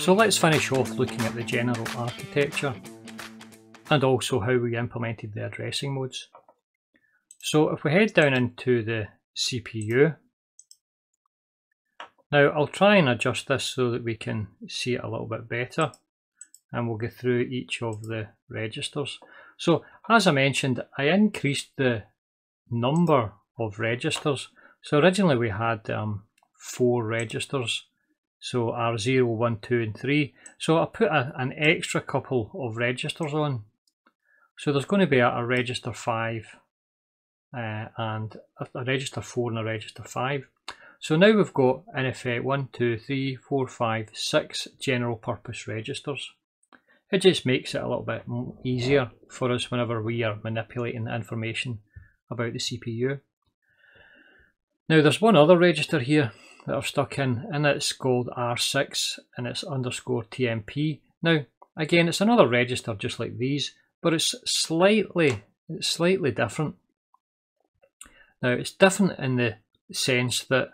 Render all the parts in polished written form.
So let's finish off looking at the general architecture and also how we implemented the addressing modes. So if we head down into the CPU, now I'll try and adjust this so that we can see it a little bit better, and we'll go through each of the registers. So as I mentioned, I increased the number of registers. So originally we had 4 registers, so R0, 1, 2 and 3. So I put an extra couple of registers on. So there's going to be a register 5 and a register 4 and a register 5. So now we've got in effect 1, 2, 3, 4, 5, 6 general purpose registers. It just makes it a little bit easier for us whenever we are manipulating the information about the CPU. Now there's one other register here that I've stuck in, and it's called R6 and it's underscore TMP. Now again, it's another register just like these, but it's slightly different. Now it's different in the sense that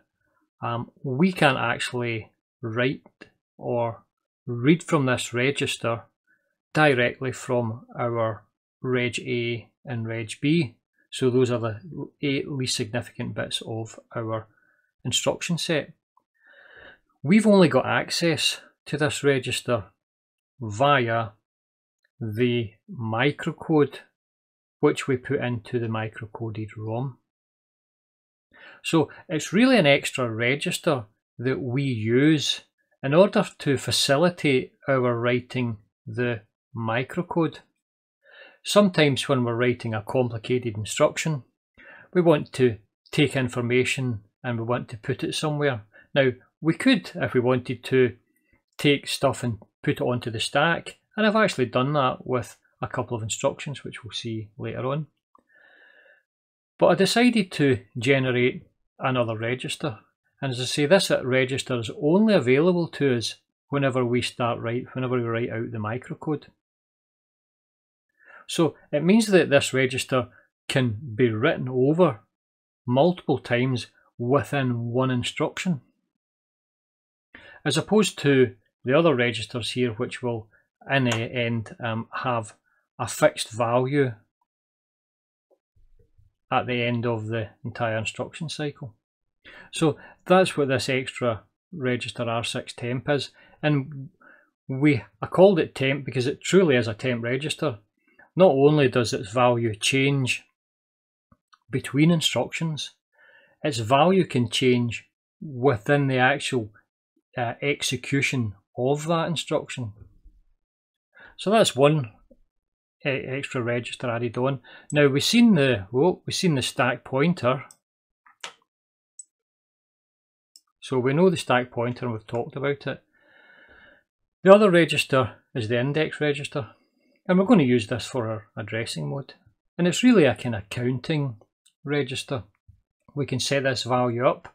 we can actually write or read from this register directly from our Reg A and Reg B. So those are the 8 least significant bits of our instruction set. We've only got access to this register via the microcode which we put into the microcoded ROM. So it's really an extra register that we use in order to facilitate our writing the microcode. Sometimes when we're writing a complicated instruction, we want to take information and we want to put it somewhere. Now we could, if we wanted to, take stuff and put it onto the stack, and I've actually done that with a couple of instructions which we'll see later on. But I decided to generate another register, and as I say, this register is only available to us whenever we write out the microcode. So it means that this register can be written over multiple times within one instruction, as opposed to the other registers here, which will in the end have a fixed value at the end of the entire instruction cycle. So that's what this extra register R6 temp is, and I called it temp because it truly is a temp register. Not only does its value change between instructions, its value can change within the actual execution of that instruction. So that's one extra register added on. Now we've seen the stack pointer, so we know the stack pointer and we've talked about it. The other register is the index register, and we're going to use this for our addressing mode, and it's really a kind of counting register. We can set this value up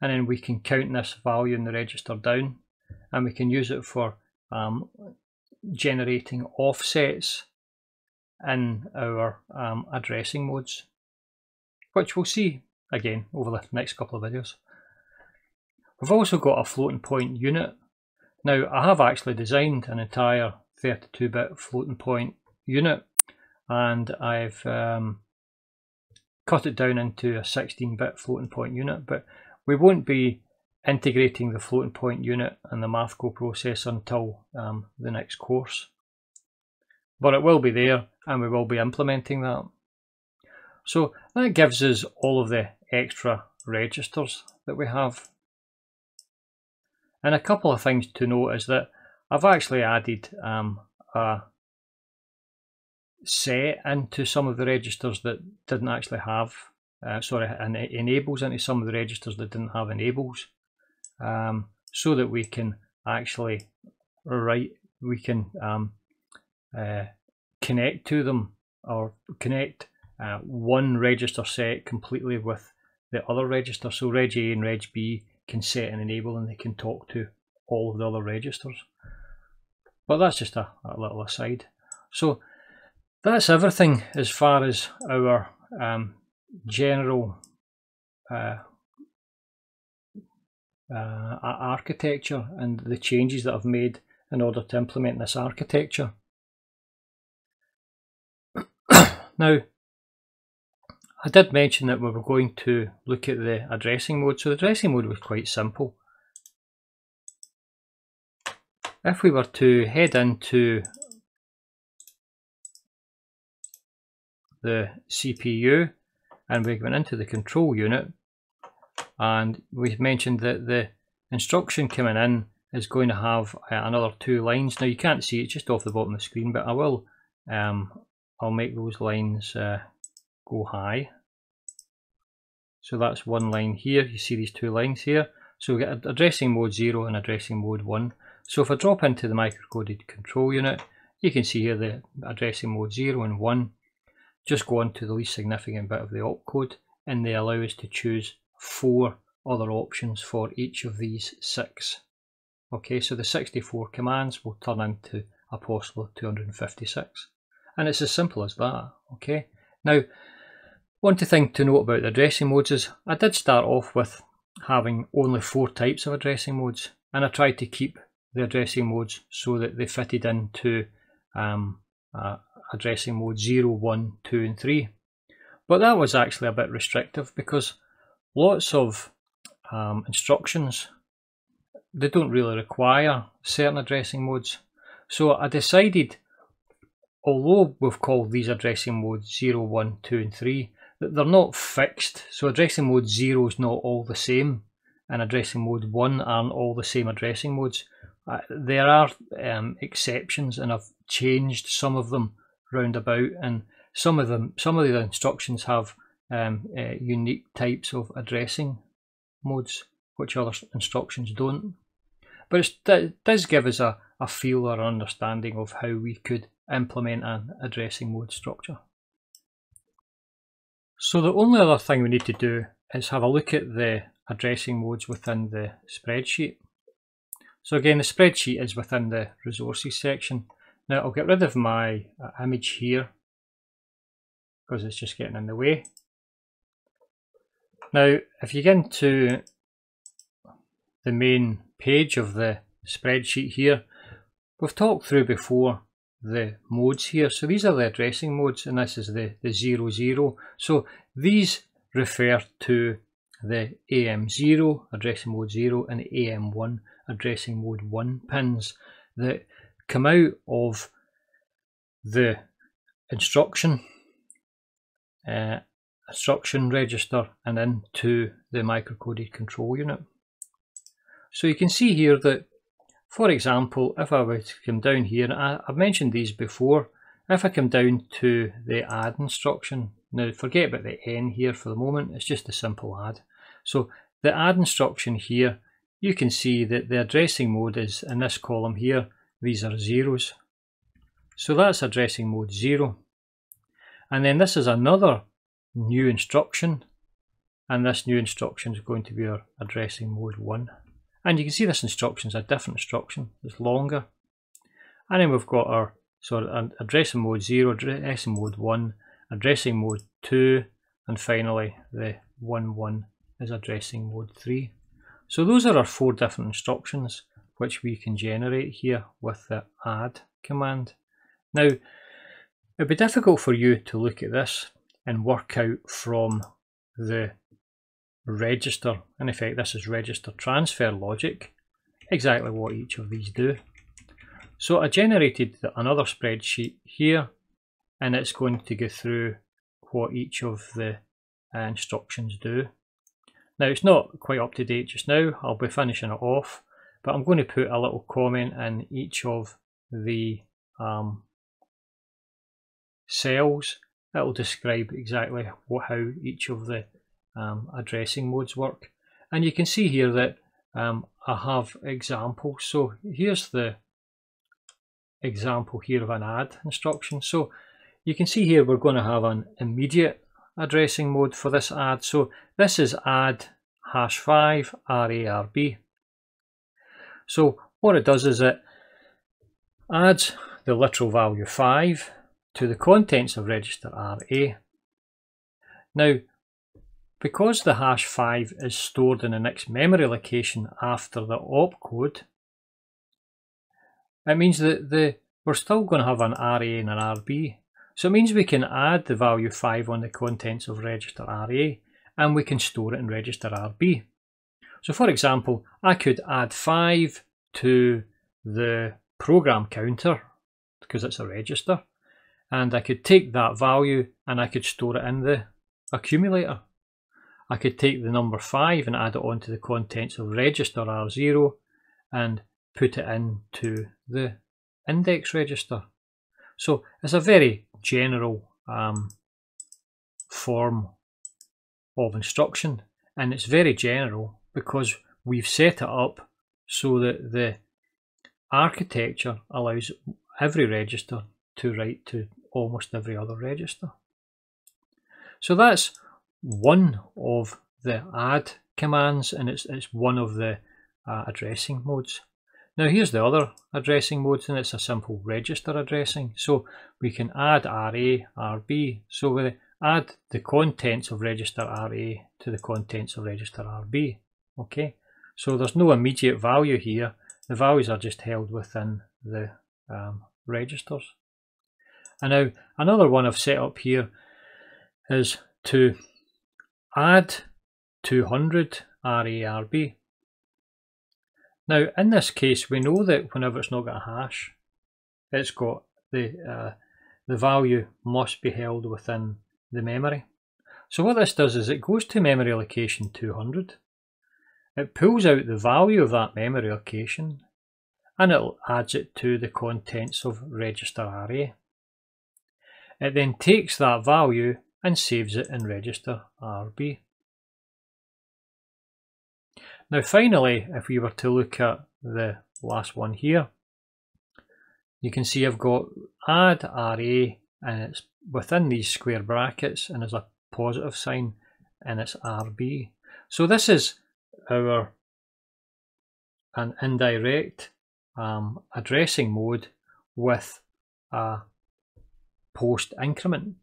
and then we can count this value in the register down, and we can use it for generating offsets in our addressing modes, which we'll see again over the next couple of videos. We've also got a floating point unit. Now I have actually designed an entire 32-bit floating point unit, and I've cut it down into a 16-bit floating point unit, but we won't be integrating the floating point unit and the Mathco processor until the next course. But it will be there and we will be implementing that. So that gives us all of the extra registers that we have. And a couple of things to note is that I've actually added a set into some of the registers that didn't actually have, and enables into some of the registers that didn't have enables, so that we can actually connect to them, or connect one register set completely with the other register. So Reg A and Reg B can set and enable, and they can talk to all of the other registers. But that's just a little aside. So that's everything as far as our general architecture and the changes that I've made in order to implement this architecture. Now, I did mention that we were going to look at the addressing mode. So the addressing mode was quite simple. If we were to head into the CPU and we went into the control unit, and we mentioned that the instruction coming in is going to have another 2 lines. Now you can't see it just off the bottom of the screen, but I will. I'll make those lines go high. So that's 1 line here. You see these 2 lines here. So we get addressing mode 0 and addressing mode 1. So if I drop into the microcoded control unit, you can see here the addressing mode 0 and 1 just go on to the least significant bit of the opcode, and they allow us to choose 4 other options for each of these 6. Okay, so the 64 commands will turn into a possible 256. And it's as simple as that. Okay, now one thing to note about the addressing modes is I did start off with having only 4 types of addressing modes, and I tried to keep the addressing modes so that they fitted into addressing mode 0, 1, 2 and 3. But that was actually a bit restrictive because lots of instructions, they don't really require certain addressing modes. So I decided, although we've called these addressing modes 0, 1, 2 and 3, that they're not fixed. So addressing mode 0 is not all the same, and addressing mode 1 aren't all the same addressing modes. There are exceptions, and I've changed some of them round about, and some of the instructions have unique types of addressing modes which other instructions don't. But it does give us a feel or understanding of how we could implement an addressing mode structure. So the only other thing we need to do is have a look at the addressing modes within the spreadsheet. So again, the spreadsheet is within the resources section. Now I'll get rid of my image here because it's just getting in the way. Now if you get into the main page of the spreadsheet here, we've talked through before the modes here. So these are the addressing modes, and this is the 00. So these refer to the AM0 addressing mode 0 and AM1 addressing mode 1 pins that come out of the instruction register and into the microcoded control unit. So you can see here that, for example, if I were to come down here, I've mentioned these before, if I come down to the add instruction, now forget about the N here for the moment, it's just a simple add. So the add instruction here, you can see that the addressing mode is in this column here, these are zeros. So that's addressing mode 0. And then this is another new instruction, and this new instruction is going to be our addressing mode 1. And you can see this instruction is a different instruction, it's longer. And then we've got our addressing mode 0, addressing mode 1, addressing mode 2, and finally the 1 is addressing mode 3. So those are our 4 different instructions which we can generate here with the add command. Now, it'd be difficult for you to look at this and work out from the register, in effect this is register transfer logic, exactly what each of these do. So I generated another spreadsheet here, and it's going to go through what each of the instructions do. Now it's not quite up to date just now, I'll be finishing it off, but I'm going to put a little comment in each of the cells that will describe exactly how each of the addressing modes work. And you can see here that I have examples. So here's the example here of an add instruction. So you can see here we're going to have an immediate addressing mode for this add. So this is add #5 RARB. So what it does is it adds the literal value 5 to the contents of register RA. Now, because the #5 is stored in the next memory location after the opcode, it means that we're still going to have an RA and an RB. So it means we can add the value 5 on the contents of register RA and we can store it in register RB. So for example, I could add 5 to the program counter because it's a register, and I could take that value and I could store it in the accumulator. I could take the number 5 and add it onto the contents of register R0 and put it into the index register. So it's a very general form of instruction, and it's very general because we've set it up so that the architecture allows every register to write to almost every other register. So that's one of the add commands, and it's one of the addressing modes. Now here's the other addressing mode, and it's a simple register addressing. So we can add RA, RB. So we add the contents of register RA to the contents of register RB. Okay, so there's no immediate value here. The values are just held within the registers. And now another one I've set up here is to add 200 RA/RB. Now in this case we know that whenever it's not got a hash, it's got the value must be held within the memory. So what this does is it goes to memory location 200, it pulls out the value of that memory location and it adds it to the contents of register RA. It then takes that value and saves it in register RB. Now finally, if we were to look at the last one here, you can see I've got add RA and it's within these square brackets and there's a positive sign and it's RB. So this is an indirect addressing mode with a post increment.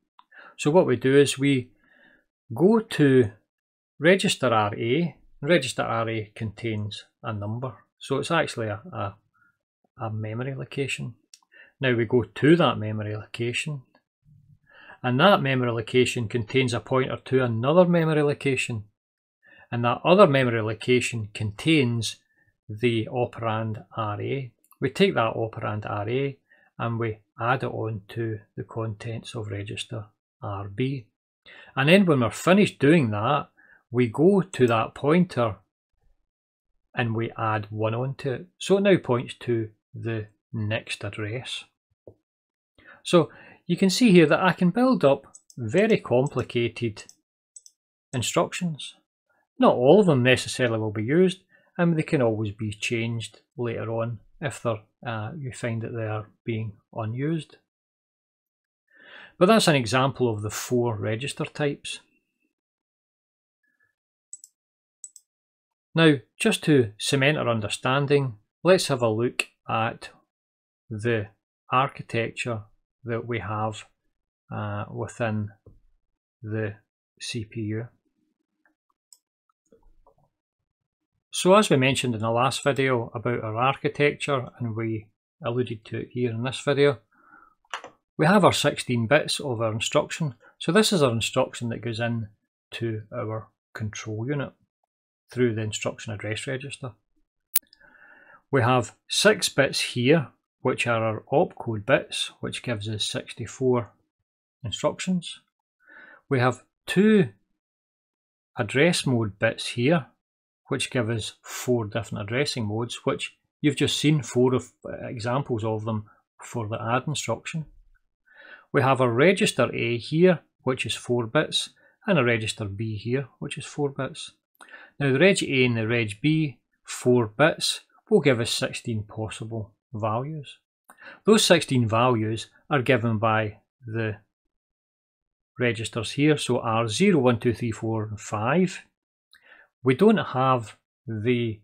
So what we do is we go to register RA. Register RA contains a number, so it's actually a memory location. Now we go to that memory location, and that memory location contains a pointer to another memory location, and that other memory location contains the operand RA. We take that operand RA and we add it on to the contents of register RB. And then when we're finished doing that, we go to that pointer and we add 1 onto it. So it now points to the next address. So you can see here that I can build up very complicated instructions. Not all of them necessarily will be used, and they can always be changed later on if you find that they are being unused. But that's an example of the 4 register types. Now, just to cement our understanding, let's have a look at the architecture that we have within the CPU. So as we mentioned in the last video about our architecture, and we alluded to it here in this video, we have our 16 bits of our instruction. So this is our instruction that goes in to our control unit through the instruction address register. We have 6 bits here, which are our opcode bits, which gives us 64 instructions. We have 2 address mode bits here, which give us 4 different addressing modes, which you've just seen 4 examples of them for the add instruction. We have a register A here, which is 4 bits, and a register B here, which is 4 bits. Now the reg A and the reg B, 4 bits, will give us 16 possible values. Those 16 values are given by the registers here, so R0, 1, 2, 3, 4, and 5. We don't have the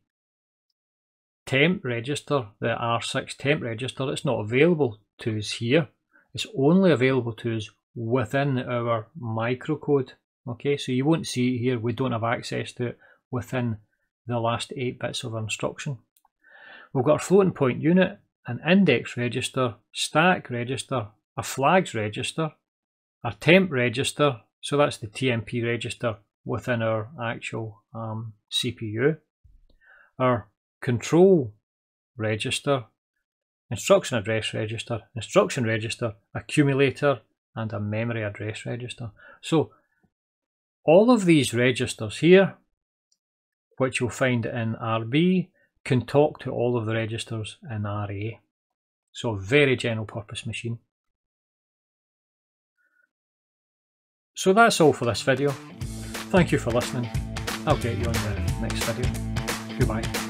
temp register, the R6 temp register. It's not available to us here. It's only available to us within our microcode. Okay, so you won't see it here. We don't have access to it within the last 8 bits of our instruction. We've got our floating point unit, an index register, stack register, a flags register, a temp register, so that's the TMP register within our actual CPU, our control register, instruction address register, instruction register, accumulator, and a memory address register. So all of these registers here, which you'll find in RB, can talk to all of the registers in RA. So a very general purpose machine. So that's all for this video. Thank you for listening. I'll get you on the next video. Goodbye.